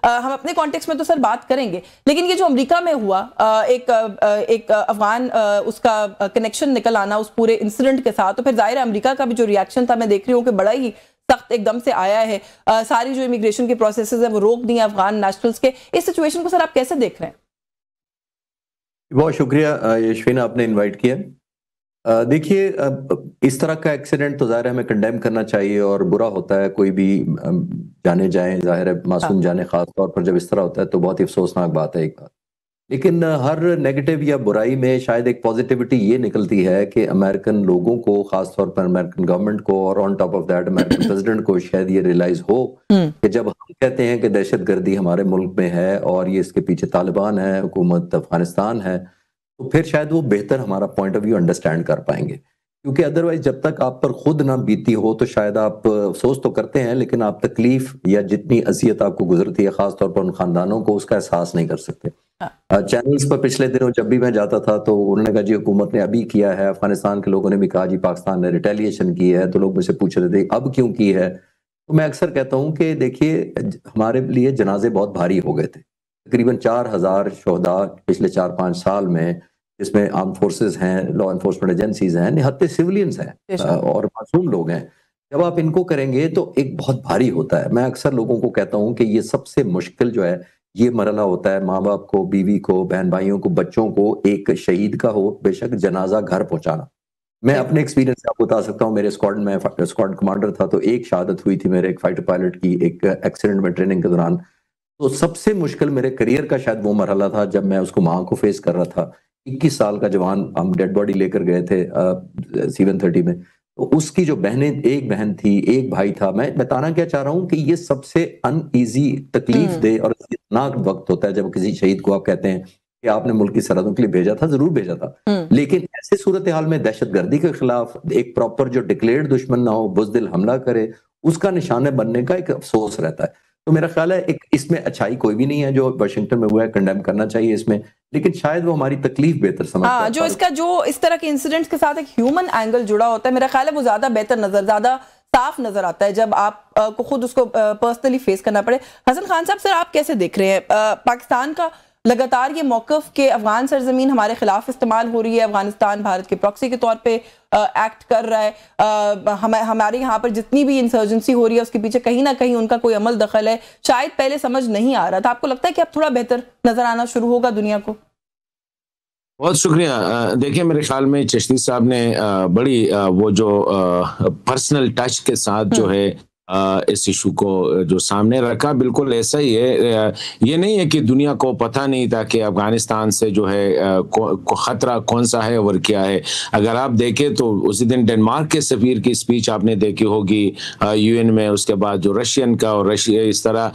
ہم اپنے کانٹیکس میں تو سر بات کریں گے، لیکن یہ جو امریکہ میں ہوا ایک افغان اس کا کنیکشن نکل آنا اس پورے انسیڈنٹ کے ساتھ، تو پھر ظاہر ہے امریکہ کا بھی جو ریاکشن تھا میں دیکھ رہی ہوں کہ بڑا ہی سخت ایک دم سے آیا ہے، ساری جو امیگریشن کے پروسیسز ہیں وہ روک دی ہیں افغان نیشنلز کے. اس سچویشن کو سر آپ کیسے دیکھ رہے ہیں؟ بہت شکریہ یشوین، آپ نے انوائٹ کیا. دیکھیے اس طرح کا ایکسیڈنٹ تو ظاہر ہے ہمیں کنڈیم کرنا چاہیے، اور برا ہوتا ہے کوئی بھی جانے جائیں، ظاہر ہے معصوم جانے، خاص طور پر جب اس طرح ہوتا ہے تو بہت ہی افسوسناک بات ہے ایک بات. لیکن ہر نیگیٹو یا برائی میں شاید ایک پازیٹیوٹی یہ نکلتی ہے کہ امریکن لوگوں کو، خاص طور پر امریکن گورنمنٹ کو، اور on top of that American president کو شاید یہ ریلائز ہو کہ جب ہم کہتے ہیں کہ دہشت گردی ہمارے ملک میں ہے اور یہ اس کے پیچھے طالبان ہے، حکومت افغانستان ہے، تو پھر شاید وہ بہتر ہمارا پوائنٹ آف ویو انڈرسٹینڈ کر پائیں گے. کیونکہ ادروائز جب تک آپ پر خود نہ بیتی ہو تو شاید آپ افسوس تو کرتے ہیں، لیکن آپ تکلیف یا جتنی اذیت آپ کو گزرتی ہے خاص طور پر ان خاندانوں کو، اس کا احساس نہیں کر سکتے. چینلز پر پچھلے دنوں جب بھی میں جاتا تھا تو انہوں نے کہا جی حکومت نے ابھی کیا ہے، افغانستان کے لوگوں نے بھی کہا جی پاکستان نے ریٹیلیشن کی ہے، تو لوگ مجھ سے پوچھ رہے تھے اب کیوں کی ہے. تو میں اکثر کہتا ہوں کہ دیکھیے ہمارے لیے جنازے بہت بھاری ہو گئے تھے، تقریباً 4000 شہداء پچھلے 4-5 سال میں، جس میں آرم فورسز ہیں، لا انفورسمنٹ ایجنسیز ہیں، نہتے سیولینز ہیں اور معصوم لوگ ہیں. جب آپ ان کو کریں گے تو ایک بہت بھاری ہوتا ہے. میں اکثر لوگوں کو کہتا ہوں کہ یہ سب سے مشکل جو ہے یہ مرحلہ ہوتا ہے ماں باپ کو، بیوی کو، بہن بھائیوں کو، بچوں کو ایک شہید کا ہو بے شک جنازہ گھر پہنچانا. میں اپنے ایکسپیرینس سے آپ کو بتا سکتا ہوں، میرے اسکواڈ میں اسکواڈ کمانڈر تھا تو ایک شہادت ہوئی تھی میرے ایک فائٹر پائلٹ کی ایک ایکسیڈنٹ میں ٹریننگ کے دوران. تو سب سے مشکل میرے کریئر کا شاید وہ مرحلہ تھا جب میں اس کو ماں کو فیس کر رہا تھا. 21 سال کا جوان، ہم ڈیڈ باڈی لے کر گئے تھے C-130 میں، تو اس کی جو بہنیں، ایک بہن تھی ایک بھائی تھا. میں بتانا کیا چاہ رہا ہوں کہ یہ سب سے ان ایزی، تکلیف دہ اور خطرناک وقت ہوتا ہے جب کسی شہید کو آپ کہتے ہیں کہ آپ نے ملک کی سرحدوں کے لیے بھیجا تھا. ضرور بھیجا تھا، لیکن ایسے صورتحال میں دہشت گردی کے خلاف ایک پراپر جو ڈکلیئرڈ دشمن نہ ہو، بزدل حملہ کرے، اس کا نشانہ بننے کا ایک افسوس رہتا ہے. تو میرا خیال ہے اس میں اچھائی کوئی بھی نہیں ہے جو واشنگٹن میں ہوا ہے، کنڈیم کرنا چاہیے اس میں، لیکن شاید وہ ہماری تکلیف بہتر سمجھتا ہے. جو اس کا جو اس طرح کے انسیڈنٹس کے ساتھ ایک ہیومن اینگل جڑا ہوتا ہے، میرا خیال ہے وہ زیادہ بہتر زیادہ صاف نظر آتا ہے جب آپ کو خود اس کو پرسنلی فیس کرنا پڑے. حسن خان صاحب، سر آپ کیسے دیکھ رہے ہیں پاکستان کا لگاتار یہ موقف کہ افغان سرزمین ہمارے خلاف استعمال ہو رہی ہے، افغانستان بھارت کے پراکسی کے طور پہ ایکٹ کر رہا ہے، ہمارے یہاں پر جتنی بھی انسرجنسی ہو رہی ہے اس کے پیچھے کہیں نہ کہیں ان کا کوئی عمل دخل ہے، شاید پہلے سمجھ نہیں آ رہا تھا. آپ کو لگتا ہے کہ اب تھوڑا بہتر نظر آنا شروع ہوگا دنیا کو؟ بہت شکریہ. دیکھیں میرے خیال میں چشتی صاحب نے بڑی وہ جو پرسنل ٹچ کے ساتھ جو ہے اس ایشو کو جو سامنے رکھا، بالکل ایسا ہی ہے. یہ نہیں ہے کہ دنیا کو پتہ نہیں تھا کہ افغانستان سے جو ہے خطرہ کون سا ہے اور کیا ہے. اگر آپ دیکھیں تو اسی دن ڈنمارک کے سفیر کی اسپیچ آپ نے دیکھی ہوگی UN میں، اس کے بعد جو رشین کا، اور رشیا اس طرح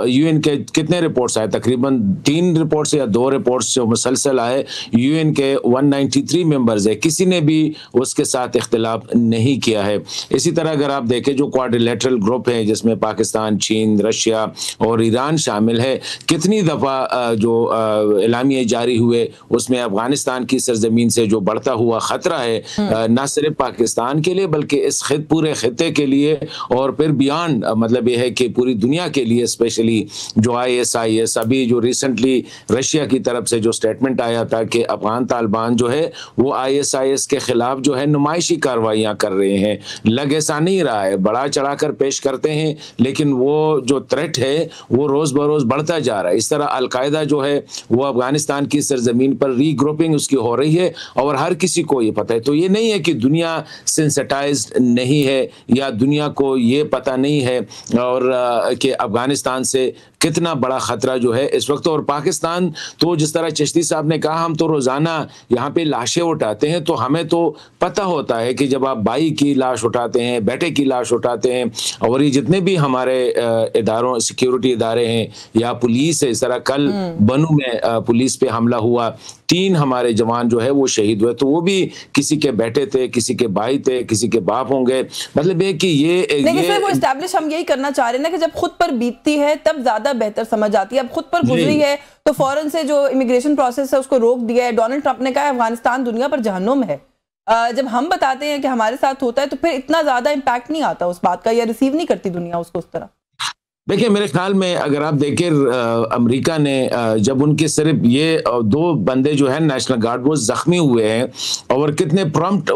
UN کے کتنے رپورٹس آئے، تقریباً 3 رپورٹس یا 2 رپورٹس جو مسلسل آئے. UN کے 193 ممبرز ہے، کسی نے بھی اس کے ساتھ اختلاف نہیں کیا ہے. اسی طرح اگر آپ دیکھیں جو کوارڈیلیٹرل گروپ ہے جس میں پاکستان، چین، رشیا اور ایران شامل ہے، کتنی دفعہ جو اعلامیے جاری ہوئے اس میں افغانستان کی سرزمین سے جو بڑھتا ہوا خطرہ ہے نہ صرف پاکستان کے لیے بلکہ اس پورے خطے کے لیے اور پھر بیانڈ، مطلب یہ ہے کہ پوری دنیا کے لیے، اسپیشلی جو ISIS، ابھی جو ریسنٹلی رشیا کی طرف سے جو سٹیٹمنٹ آیا تھا کہ افغان طالبان جو ہے وہ ISIS کے خلاف جو ہے نمائشی کارروائیاں کر رہے ہیں. لگ ایسا نہیں رہا ہے، بڑا چڑھا کر پیش کرتے ہیں، لیکن وہ جو تھریٹ ہے وہ روز بروز بڑھتا جا رہا ہے. اس طرح القاعدہ جو ہے وہ افغانستان کی سرزمین پر ری گروپنگ اس کی ہو رہی ہے اور ہر کسی کو یہ پتہ ہے. تو یہ نہیں ہے کہ دنیا سینسٹائزڈ نہیں ہے یا دنیا کو یہ پتہ نہیں ہے اور کہ افغانستان سے کتنا بڑا خطرہ جو ہے اس وقت. اور پاکستان تو جس طرح چشتی صاحب نے کہا، ہم تو روزانہ یہاں پہ لاشیں اٹھاتے ہیں تو ہمیں تو پتہ ہوتا ہے کہ جب آپ بھائی کی لاش اٹھاتے ہیں، بیٹے کی لاش اٹھاتے ہیں، اور یہ جتنے بھی ہمارے اداروں، سیکیورٹی ادارے ہیں یا پولیس ہے، اس طرح کل بنو میں پولیس پہ حملہ ہوا، 3 ہمارے جوان جو ہے وہ شہید ہوئے، تو وہ بھی کسی کے بیٹے تھے، کسی کے بھائی تھے، کسی کے باپ ہوں گے. مطلب ہے کہ لیکن سر وہ اسٹیبلش ہم یہی کرنا چاہ رہے ہیں نا کہ جب خود پر بیتتی ہے تب زیادہ بہتر سمجھ آتی ہے. اب خود پر گزری ہے تو فوراً سے جو امیگریشن پروسیس ہے اس کو روک دیا ہے. ڈونلڈ ٹرمپ نے کہا افغانستان دنیا پر جہنم ہے. جب ہم بتاتے ہیں کہ ہمارے ساتھ ہوتا ہے تو پھر اتنا زیادہ امپیکٹ نہیں آتا اس بات کا، یا ریسیو نہیں کرتی دنیا اس کو اس طرح. देखिए मेरे ख्याल में अगर आप देखें अमेरिका ने जब उनके सिर्फ ये 2 बंदे जो है नेशनल गार्ड वो जख्मी हुए हैं और कितने प्रॉम्प्ट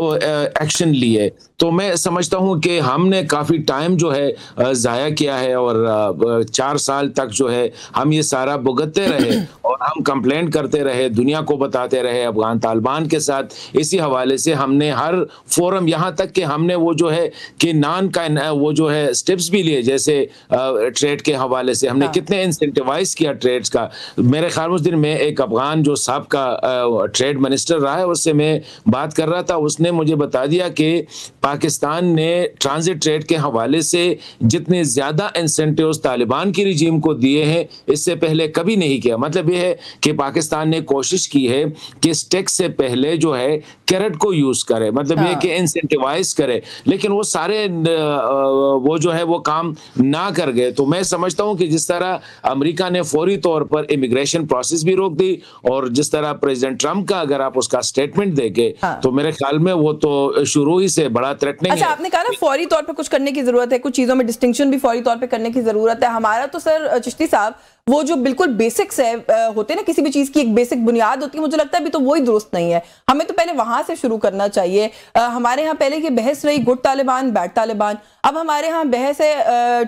एक्शन लिए, तो मैं समझता हूं कि हमने काफ़ी टाइम जो है ज़ाया किया है और 4 साल तक जो है हम ये सारा भुगतते रहे और हम कंप्लेंट करते रहे, दुनिया को बताते रहे अफगान तालिबान के साथ। इसी हवाले से हमने हर फोरम, यहाँ तक कि हमने वो जो है कि नान का वो जो है स्टेप्स भी लिए, जैसे ट्रेड के हवाले से हमने कितने इंसेंटिवाइज किया ट्रेड्स का। मेरे ख्याल उस दिन में एक अफगान जो साहब का ट्रेड मिनिस्टर रहा है उससे मैं बात कर रहा था, उसने मुझे बता दिया कि पाकिस्तान ने ट्रांजिट ट्रेड के हवाले से जितने ज्यादा इंसेंटिव्स तालिबान की रिजीम को दिए हैं इससे पहले कभी नहीं किया। मतलब ये है कि पाकिस्तान ने कोशिश की है कि टैक्स से पहले जो है कैरेट को यूज करे, मतलब ये कि इंसेंटिवाइज करे, लेकिन वो सारे वो जो है वो काम ना कर गए। तो मैं समझता हूं कि जिस तरह अमेरिका ने फौरी तौर पर इमिग्रेशन प्रोसेस भी रोक दी और जिस तरह प्रेसिडेंट ट्रंप का अगर आप उसका स्टेटमेंट देखे तो मेरे ख्याल में वो तो शुरू ही से बड़ा थ्रेटनिंग है। आपने कहा ना फौरी तौर पे कुछ करने की जरूरत है, कुछ चीजों में डिस्टिंक्शन भी फौरी तौर पे करने की जरूरत है। हमारा तो सर चिश्ती साहब वो जो बिल्कुल बेसिक्स है होते हैं ना, किसी भी चीज की एक बेसिक बुनियाद होती है, मुझे लगता है अभी तो वही दुरुस्त नहीं है। हमें तो पहले वहां से शुरू करना चाहिए। हमारे यहाँ पहले की बहस रही गुड तालिबान बैड तालिबान, अब हमारे यहाँ बहस है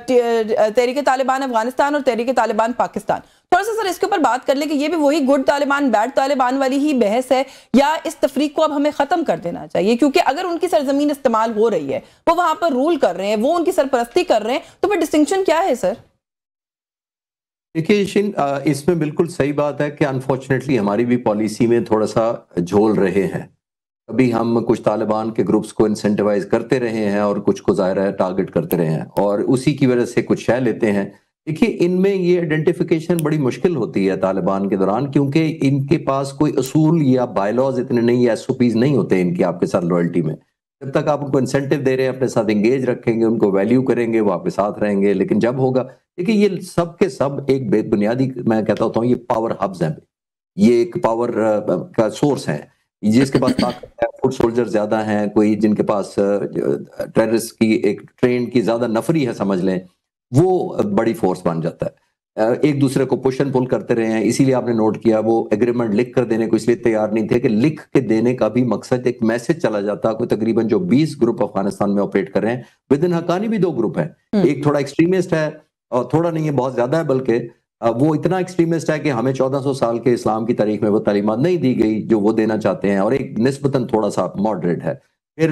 तहरीक तालिबान अफगानिस्तान और तहरीक तालिबान पाकिस्तान। थोड़ा सा सर इसके ऊपर बात कर ले कि ये भी वही गुड तालिबान बैड तालिबान वाली ही बहस है या इस तफरीक को अब हमें खत्म कर देना चाहिए, क्योंकि अगर उनकी सरजमीन इस्तेमाल हो रही है, वो वहां पर रूल कर रहे हैं, वो उनकी सरपरस्ती कर रहे हैं, तो फिर डिस्टिंक्शन क्या है सर? देखिए शिन, इसमें बिल्कुल सही बात है कि अनफॉर्चुनेटली हमारी भी पॉलिसी में थोड़ा सा झोल रहे हैं। अभी हम कुछ तालिबान के ग्रुप्स को इंसेंटिवाइज करते रहे हैं और कुछ को ज़ाहिर है टारगेट करते रहे हैं और उसी की वजह से कुछ शय लेते हैं। देखिए इनमें ये आइडेंटिफिकेशन बड़ी मुश्किल होती है तालिबान के दौरान, क्योंकि इनके पास कोई असूल या बायलॉज इतने नहीं, या एसओपीज नहीं होते इनके आपके साथ लॉयल्टी में। जब तक आप उनको इंसेंटिव दे रहे हैं, अपने साथ एंगेज रखेंगे, उनको वैल्यू करेंगे, वो आपके साथ रहेंगे। लेकिन जब होगा, देखिए ये सब के सब एक बेबुनियादी, मैं कहता होता हूँ, ये पावर हब्स हैं। ये एक पावर का सोर्स है, जिसके पास ताकत है, फुट सोल्जर ज्यादा हैं, कोई जिनके पास टेररिस्ट की एक ट्रेन की ज्यादा नफरी है समझ लें, वो बड़ी फोर्स बन जाता है। एक दूसरे को पुश एंड पुल करते रहे हैं। इसीलिए आपने नोट किया वो एग्रीमेंट लिख कर देने को इसलिए तैयार नहीं थे कि लिख के देने का भी मकसद एक मैसेज चला जाता। कोई तकरीबन जो 20 ग्रुप अफगानिस्तान में ऑपरेट कर रहे हैं, विद इन हक्कानी भी 2 ग्रुप हैं, एक थोड़ा एक्सट्रीमिस्ट है और थोड़ा नहीं है, बहुत ज्यादा है, बल्कि वो इतना एक्सट्रीमिस्ट है कि हमें 1400 साल के इस्लाम की तारीख में वो तालीमात नहीं दी गई जो वो देना चाहते हैं, और एक निस्बतन थोड़ा सा मॉडरेट है। फिर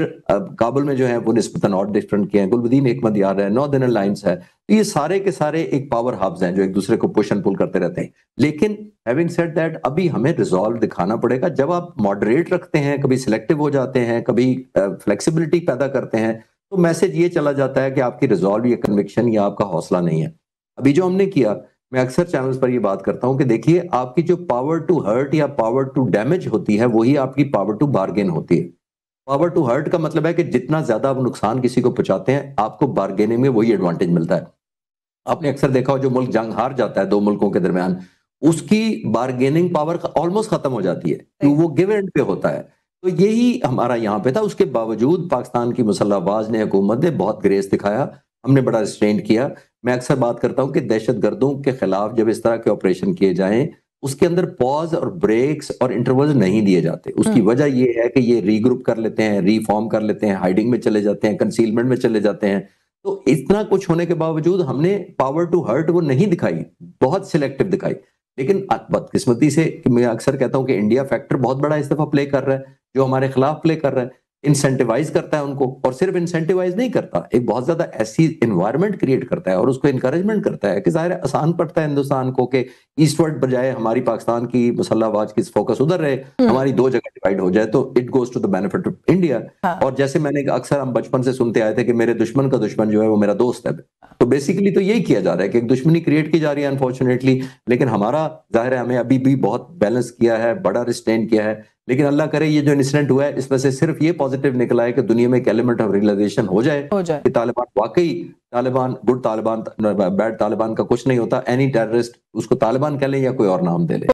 काबुल में जो है वो निस्बतन और डिफरेंट किए हैं, गुलबदीन एकमतयार है, नॉर्दर्न अलायंस है। तो ये सारे के सारे एक पावर हब्स हैं जो एक दूसरे को पुश एंड पुल करते रहते हैं। लेकिन हैविंग सेड दैट, अभी हमें रिजॉल्व दिखाना पड़ेगा। जब आप मॉडरेट रखते हैं, कभी सिलेक्टिव हो जाते हैं, कभी फ्लेक्सिबिलिटी पैदा करते हैं, तो मैसेज ये चला जाता है कि आपकी रिजॉल्व या कन्विक्शन या आपका हौसला नहीं है। अभी जो हमने किया, मैं अक्सर चैनल्स पर ये बात करता हूं कि देखिए आपकी जो पावर टू हर्ट या पावर टू डैमेज होती है, वही आपकी पावर टू बार्गेन होती है। पावर टू हर्ट का मतलब है कि जितना ज्यादा आप नुकसान किसी को पहुंचाते हैं, आपको बार्गेनिंग में वही एडवांटेज मिलता है। आपने अक्सर देखा हो जो मुल्क जंग हार जाता है 2 मुल्कों के दरमियान, उसकी बार्गेनिंग पावर ऑलमोस्ट खत्म हो जाती है, तो वो गिव एंड पे होता है। तो यही हमारा यहाँ पे था। उसके बावजूद पाकिस्तान की मुसल्लह बाज ने, हुकूमत ने बहुत ग्रेस दिखाया, हमने बड़ा रिस्ट्रेंट किया। मैं अक्सर बात करता हूं कि दहशतगर्दों के खिलाफ जब इस तरह के ऑपरेशन किए जाएं, उसके अंदर पॉज और ब्रेक्स और इंटरवल नहीं दिए जाते। उसकी वजह ये है कि ये रीग्रुप कर लेते हैं, रीफॉर्म कर लेते हैं, हाइडिंग में चले जाते हैं, कंसीलमेंट में चले जाते हैं। तो इतना कुछ होने के बावजूद हमने पावर टू हर्ट वो नहीं दिखाई, बहुत सिलेक्टिव दिखाई। लेकिन बदकिस्मती से मैं अक्सर कहता हूं कि इंडिया फैक्टर बहुत बड़ा इस दफा प्ले कर रहा है, जो हमारे खिलाफ प्ले कर रहा है। इंसेंटिवाइज करता है उनको, और सिर्फ इंसेंटिवाइज नहीं करता, एक बहुत ज्यादा ऐसी एनवायरनमेंट क्रिएट करता है और उसको इनकरेजमेंट करता है कि जाहिर है आसान पड़ता है हिंदुस्तान को कि ईस्टवर्ड बजाय हमारी पाकिस्तान की मुसल्लह आवाज की फोकस उधर रहे, हमारी 2 जगह डिवाइड हो जाए, तो it goes to the benefit of India. और जैसे मैंने अक्सर हम बचपन से सुनते आए थे कि मेरे दुश्मन का दुश्मन जो है वो मेरा दोस्त है, तो बेसिकली तो यही किया जा रहा है कि एक दुश्मनी क्रिएट की जा रही है अनफॉर्चुनेटली। लेकिन हमारा जाहिर है हमें अभी भी बहुत बैलेंस किया है, बड़ा रिस्ट्रेन किया है। लेकिन अल्लाह करे ये जो इंसिडेंट हुआ है इसमें से सिर्फ ये पॉजिटिव निकला है कि दुनिया में एक एलिमेंट ऑफ रियलाइजेशन हो जाए कि तालिबान वाकई, तालिबान गुड तालिबान बैड तालिबान का कुछ नहीं होता। एनी टेररिस्ट, उसको तालिबान कह लें या कोई और नाम दे ले।